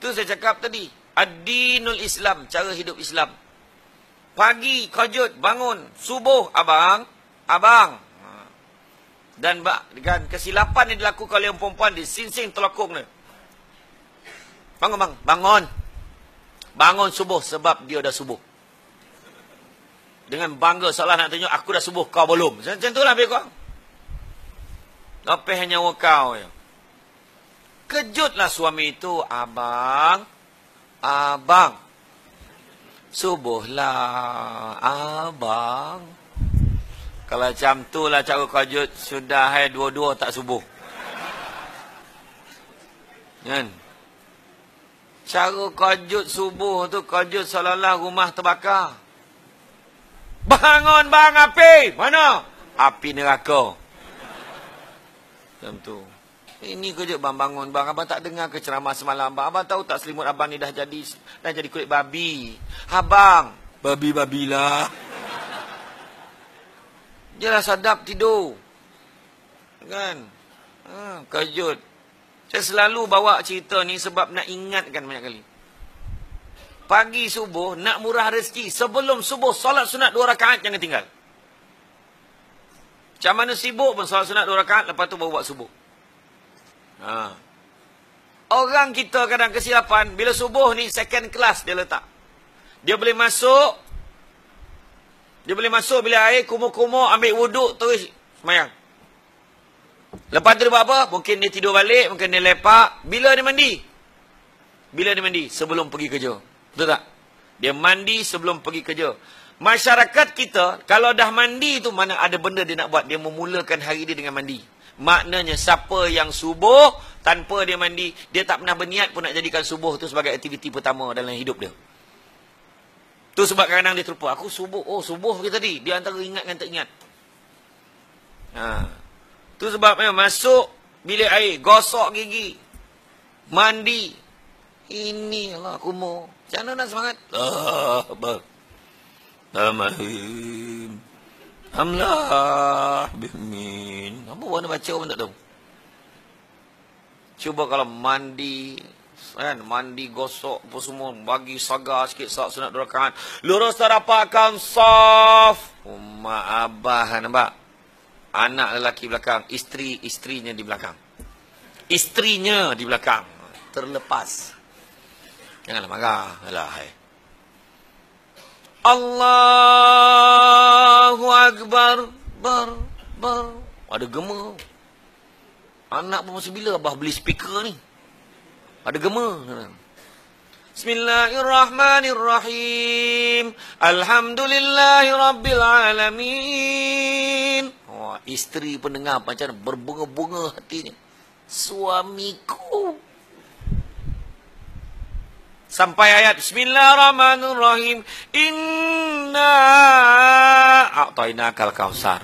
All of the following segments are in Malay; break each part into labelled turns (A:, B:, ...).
A: Tu saya cakap tadi. Ad-dinul Islam. Cara hidup Islam. Pagi, kajut, bangun. Subuh, abang. Dan kan, kesilapan yang dilakukan oleh perempuan di sinsing telokong ni. Bangun bang, bangun. Bangun subuh sebab dia dah subuh. Dengan bangga seolah nak tunjuk aku dah subuh, kau belum. Macam tu lah lebih kurang. Lepas nyawa kau ya. Kejutlah suami itu, abang. Subuhlah, abang. Kalau macam tu lah cara kejut, sudah dua-dua tak subuh. Kan? Cara kejut subuh tu, kejut seolah-olah rumah terbakar. Bangun bang, api! Mana? Api neraka. Macam tu. Ini kejut bang, bangun bang. Abang tak dengar ke ceramah semalam bang? Abang tahu tak selimut abang ni dah jadi kulit babi. Abang, babi-babilah. Dia dah sadap tidur. Kan? Kejut. Saya selalu bawa cerita ni sebab nak ingatkan banyak kali. Pagi subuh, nak murah rezeki. Sebelum subuh, solat sunat 2 rakaat jangan tinggal. Macam mana sibuk pun solat sunat 2 rakaat, lepas tu baru buat subuh. Orang kita kadang kesilapan, bila subuh ni second class dia letak. Dia boleh masuk bilik air, kumur-kumur, ambil wuduk, terus semayang. Lepas tu dia buat apa? Mungkin dia tidur balik, mungkin dia lepak. Bila dia mandi? Sebelum pergi kerja. Betul tak? Dia mandi sebelum pergi kerja. Masyarakat kita, kalau dah mandi tu, mana ada benda dia nak buat. Dia memulakan hari dia dengan mandi. Maknanya siapa yang subuh, tanpa dia mandi, dia tak pernah berniat pun nak jadikan subuh tu sebagai aktiviti pertama dalam hidup dia. Tu sebab kadang-kadang dia terlupa. Aku subuh. Oh, subuh ke tadi? Dia antara ingat dengan tak ingat. Tu sebab masuk bilik air, gosok gigi, mandi. Ini Allah kumur. Macam mana nak semangat? Bismillahirrahmanirrahim. Hamlah bimin. Apa warna baca pun tak tahu. Cuba kalau mandi, kan, mandi, gosok apa semua, bagi sagar sikit, salat sunat 2 rakaat. Lurus rapatkan saf. Mak abah nampak. Anak lelaki belakang, istrinya di belakang. Istrinya di belakang. Terlepas. Janganlah marah. Alah, Allahu Akbar. Ada gema. Anak pun masih bila abah beli speaker ni? Ada gema. Bismillahirrahmanirrahim. Alhamdulillahi Rabbil Alamin. Isteri pendengar macam berbunga-bunga hatinya. Suamiku. Sampai ayat Bismillahirrahmanirrahim. Inna a'tainakal kausar.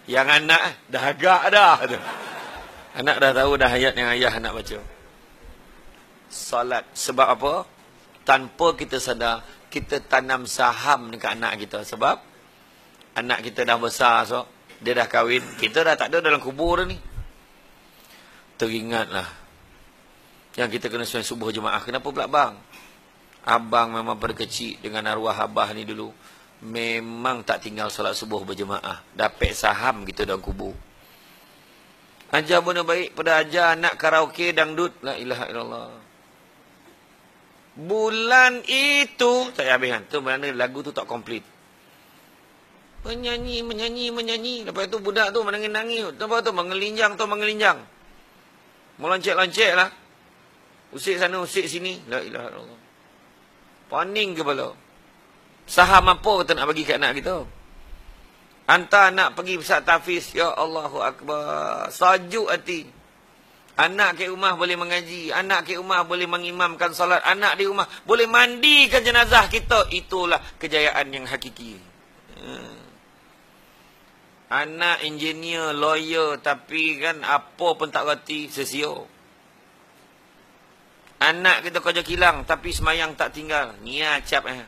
A: Yang anak dah agak dah. Anak dah tahu dah ayat yang ayah nak baca. Salat. Sebab apa? Tanpa kita sadar, kita tanam saham dekat anak kita. Sebab anak kita dah besar, so dia dah kahwin. Kita dah tak ada dalam kubur ni. Teringatlah yang kita kena sembahyang subuh jemaah. Kenapa pula bang? Abang memang pada kecil dengan arwah abah ni dulu, memang tak tinggal solat subuh berjemaah. Dapat saham kita dalam kubur. Ajar benda baik pada ajar anak karaoke dangdut. La ilaha illallah. Bulan itu tak habiskan. Tu maknanya lagu tu tak komplit. Menyanyi. Lepas tu budak tu menangis-nangis. Lepas tu mengelinjang. Meloncek-loncek lah. Usik sana, usik sini. La ilaha illallah. Paning kepala. Saham apa kita nak bagi kat anak kita? Hantar anak pergi pesat tahfiz. Ya Allahu Akbar. Sajuk hati. Anak ke rumah boleh mengaji. Anak ke rumah boleh mengimamkan salat. Anak di rumah boleh mandikan jenazah kita. Itulah kejayaan yang hakiki. Anak engineer, lawyer, tapi kan apa pun tak reti, sesio. Anak kita kerja kilang, tapi semayang tak tinggal. Ni acap kan?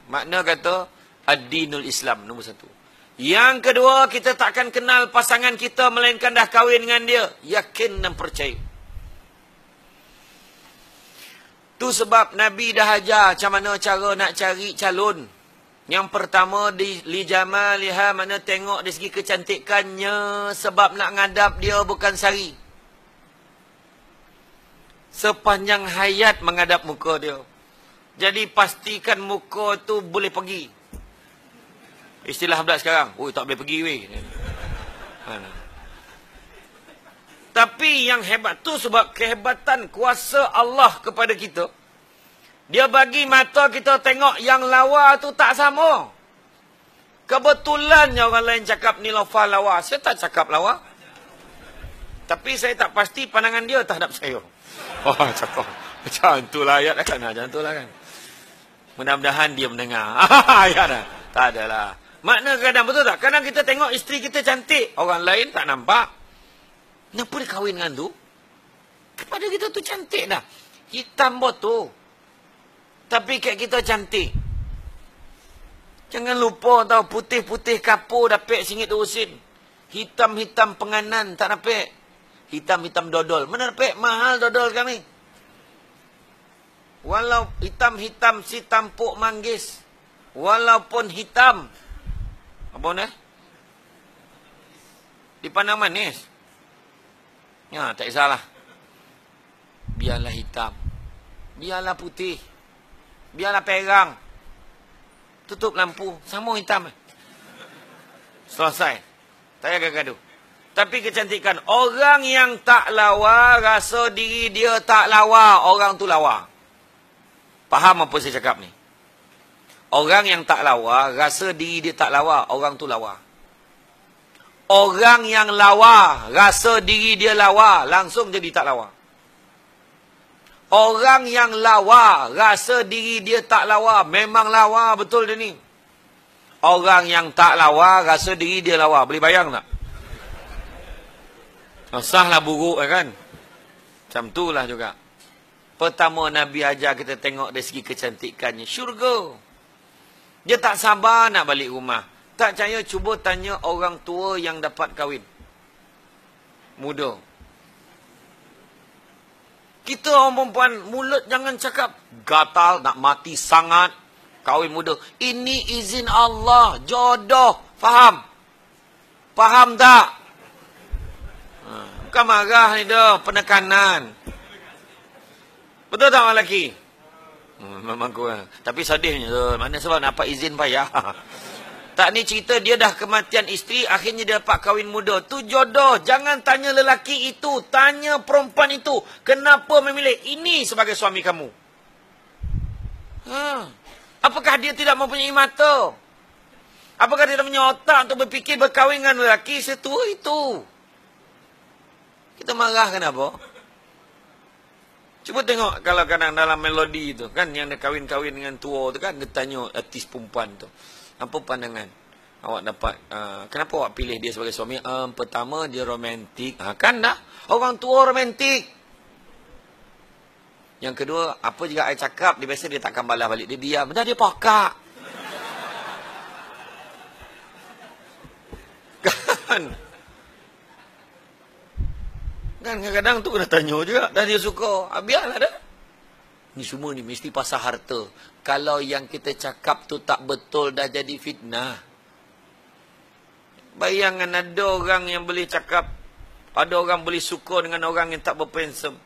A: Makna kata ad-dinul Islam, nombor 1. Yang kedua, kita takkan kenal pasangan kita melainkan dah kahwin dengan dia. Yakin dan percaya. Tu sebab Nabi dah ajar macam mana cara nak cari calon. Yang pertama, li jamaliha, mana tengok dari segi kecantikannya. Sebab nak ngadap dia bukan sehari. Sepanjang hayat menghadap muka dia. Jadi pastikan muka tu boleh pergi. Istilah pula sekarang. Oh, tak boleh pergi weh. Tapi yang hebat tu sebab kehebatan kuasa Allah kepada kita. Dia bagi mata kita tengok yang lawa tu tak sama. Kebetulannya orang lain cakap ni lawa lawa. Saya tak cakap lawa. Tapi saya tak pasti pandangan dia terhadap saya. Oh, cakap. Macam tu lah ayat kan. Macam tu lah kan. Mudah-mudahan dia mendengar. Ayat dah. Tak adalah. Makna kadang betul tak? Kadang kita tengok isteri kita cantik. Orang lain tak nampak. Kenapa dia kahwin dengan tu? Kepada kita tu cantik dah. Hitam botol. Tapi kat kita cantik. Jangan lupa tau. Putih-putih kapur dapat RM1 hitam-hitam penganan tak dapat. Hitam-hitam dodol. Mana dapat? Mahal dodol kami. Walau hitam-hitam si tampuk manggis. Walaupun hitam. Apa ni? Dipandang manis. Ya, tak kisahlah. Biarlah hitam. Biarlah putih. Biarlah perang. Tutup lampu. Sama hitam. Selesai. Tak payah gaduh. Tapi kecantikan. Orang yang tak lawa, rasa diri dia tak lawa. Orang tu lawa. Faham apa saya cakap ni? Orang yang tak lawa, rasa diri dia tak lawa. Orang tu lawa. Orang yang lawa, rasa diri dia lawa, langsung jadi tak lawa. Orang yang lawa, rasa diri dia tak lawa, memang lawa betul dia ni. Orang yang tak lawa, rasa diri dia lawa. Boleh bayang tak? Sahlah buruk kan? Macam tu lah juga. Pertama Nabi ajar kita tengok dari segi kecantikannya. Syurga. Dia tak sabar nak balik rumah. Tak percaya, cuba tanya orang tua yang dapat kahwin. Muda. Kita orang perempuan, mulut jangan cakap gatal, nak mati sangat, kahwin muda. Ini izin Allah, jodoh. Faham? Faham tak? Bukan marah ni dah, penekanan. Betul tak orang lelaki? Memang kurang. Tapi sedihnya tu. Mana sebab nak dapat izin payah. Tak, ni cerita dia dah kematian isteri, akhirnya dia dapat kahwin muda. Tu jodoh. Jangan tanya lelaki itu. Tanya perempuan itu. Kenapa memilih ini sebagai suami kamu? Apakah dia tidak mempunyai mata? Apakah dia tidak punya otak untuk berfikir berkahwin dengan lelaki setua itu? Kita marah kenapa? Cuba tengok kalau kadang dalam melodi itu. Kan yang dia kahwin-kahwin dengan tua tu kan. Dia tanya artis perempuan tu. Apa pandangan awak dapat? Kenapa awak pilih dia sebagai suami? Pertama, dia romantik. Kan dah. Orang tua romantik. Yang kedua, apa juga saya cakap, dia biasa dia takkan balas balik. Dia diam. Dah dia pakak. Kan? Kan kadang-kadang tu kena tanya juga. Dah dia suka. Biarlah dah. Ni semua ni mesti pasal harta. Kalau yang kita cakap tu tak betul, dah jadi fitnah. Bayangkan ada orang yang boleh cakap, ada orang boleh suka dengan orang yang tak berpensum.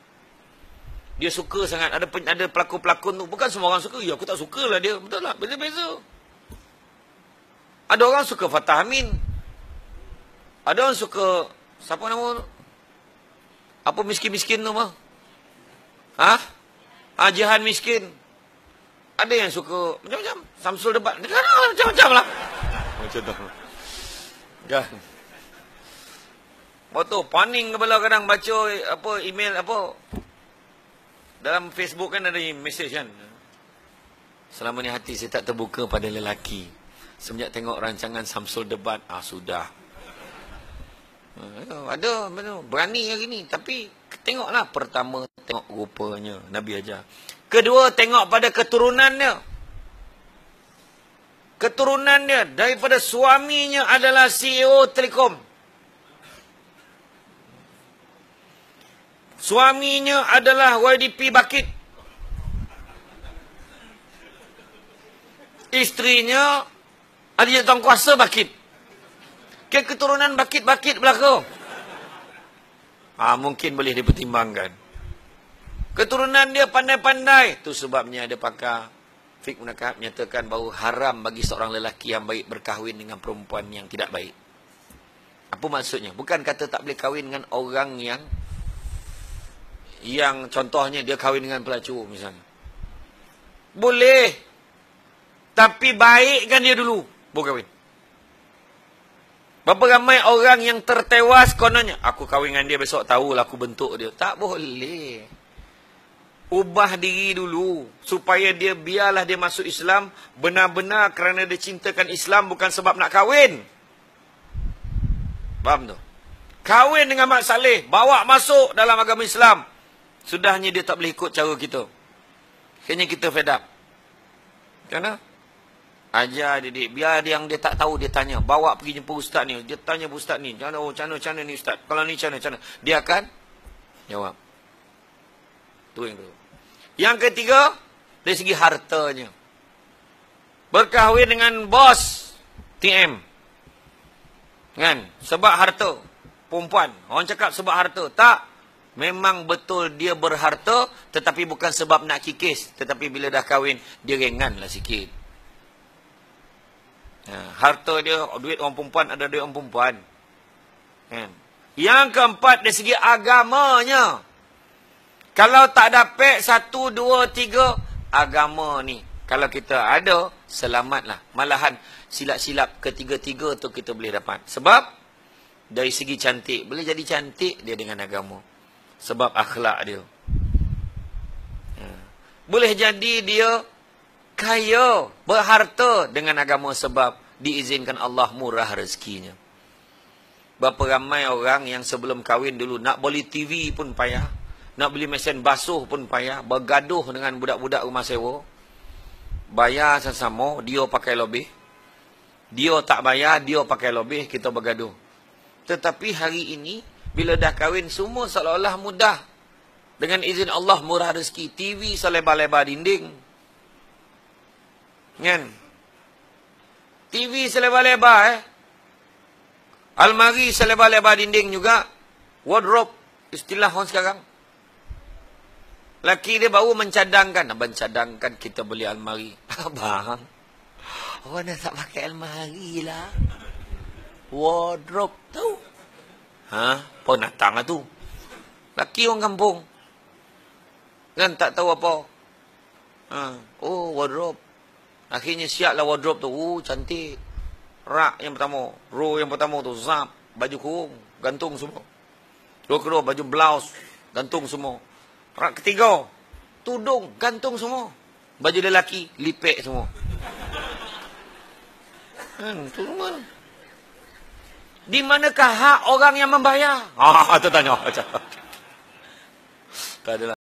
A: Dia suka sangat. Ada pelakon-pelakon tu. Bukan semua orang suka. Ya, aku tak suka lah dia. Betul tak? Beza-beza. Ada orang suka Fatah Amin. Ada orang suka, siapa nama tu? Apa miskin-miskin tu mah? Jihan miskin. Ada yang suka macam-macam. Samsul Debat. Macam-macam lah. Macam tu. Kan. Betul. Paning kepala kadang baca apa email apa. Dalam Facebook kan ada mesej kan. Selama ni hati saya tak terbuka pada lelaki. Semenjak tengok rancangan Samsul Debat. Sudah. Ada. Berani hari ni. Tapi tengoklah. Pertama tengok rupanya. Nabi ajar. Kedua, tengok pada keturunannya. Keturunannya daripada suaminya adalah CEO Telekom. Suaminya adalah YDP Bakit. Isterinya ada je tuan kuasa bakit. Keturunan bakit-bakit belaka. Mungkin boleh dipertimbangkan. Keturunan dia pandai-pandai. Itu sebabnya ada pakar fiqh munakahat menyatakan bahawa haram bagi seorang lelaki yang baik berkahwin dengan perempuan yang tidak baik. Apa maksudnya? Bukan kata tak boleh kahwin dengan orang yang contohnya dia kahwin dengan pelacur misalnya. Boleh. Tapi baikkan dia dulu. Baru kahwin. Berapa ramai orang yang tertewas kononnya. Aku kahwin dengan dia besok tahulah aku bentuk dia. Tak boleh. Ubah diri dulu. Supaya biarlah dia masuk Islam. Benar-benar kerana dia cintakan Islam. Bukan sebab nak kahwin. Faham tu? Kahwin dengan mak saleh. Bawa masuk dalam agama Islam. Sudahnya dia tak boleh ikut cara kita. Kayaknya kita fed up. Kenapa? Ajar didik. Biar yang dia tak tahu dia tanya. Bawa pergi jumpa ustaz ni. Dia tanya ustaz ni. Macam mana ni ustaz? Kalau ni macam mana? Dia akan jawab. Tu yang kedua. Yang ketiga, dari segi hartanya. Berkahwin dengan bos TM. Kan? Sebab harta. Perempuan. Orang cakap sebab harta. Tak. Memang betul dia berharta. Tetapi bukan sebab nak kikis. Tetapi bila dah kahwin, dia ringanlah sikit. Harta dia, duit orang perempuan ada duit orang perempuan. Yang keempat, dari segi agamanya. Kalau tak dapat 1, 2, 3, agama ni. Kalau kita ada, selamatlah. Malahan silap-silap ketiga-tiga tu kita boleh dapat. Sebab, dari segi cantik. Boleh jadi cantik dia dengan agama. Sebab akhlak dia. Boleh jadi dia kaya, berharta dengan agama sebab diizinkan Allah murah rezekinya. Berapa ramai orang yang sebelum kahwin dulu nak beli TV pun payah, nak beli mesin basuh pun payah, bergaduh dengan budak-budak rumah sewa. Bayar sama-sama, dia pakai lebih. Dia tak bayar, dia pakai lebih, kita bergaduh. Tetapi hari ini, bila dah kahwin, semua seolah-olah mudah. Dengan izin Allah murah rezeki. TV selebar-lebar dinding. Kan? TV selebar-lebar Almari selebar-lebar dinding juga. Wardrobe, istilah orang sekarang. Laki dia baru mencadangkan. Abang cadangkan kita beli almari. Abang, orang dah tak pakai almari lah. Wardrobe tahu. Penatang lah tu. Laki orang kampung. Kan tak tahu apa. Wardrobe. Akhirnya siaplah wardrobe tu. Cantik. Rak yang pertama. Row yang pertama tu. Zap. Baju kurung. Gantung semua. Row kedua. Baju blouse. Gantung semua. Rak ketiga. Tudung. Gantung semua. Baju lelaki. Lipek semua. Tu mana? Di manakah hak orang yang membayar? Tu tanya. Tak adalah.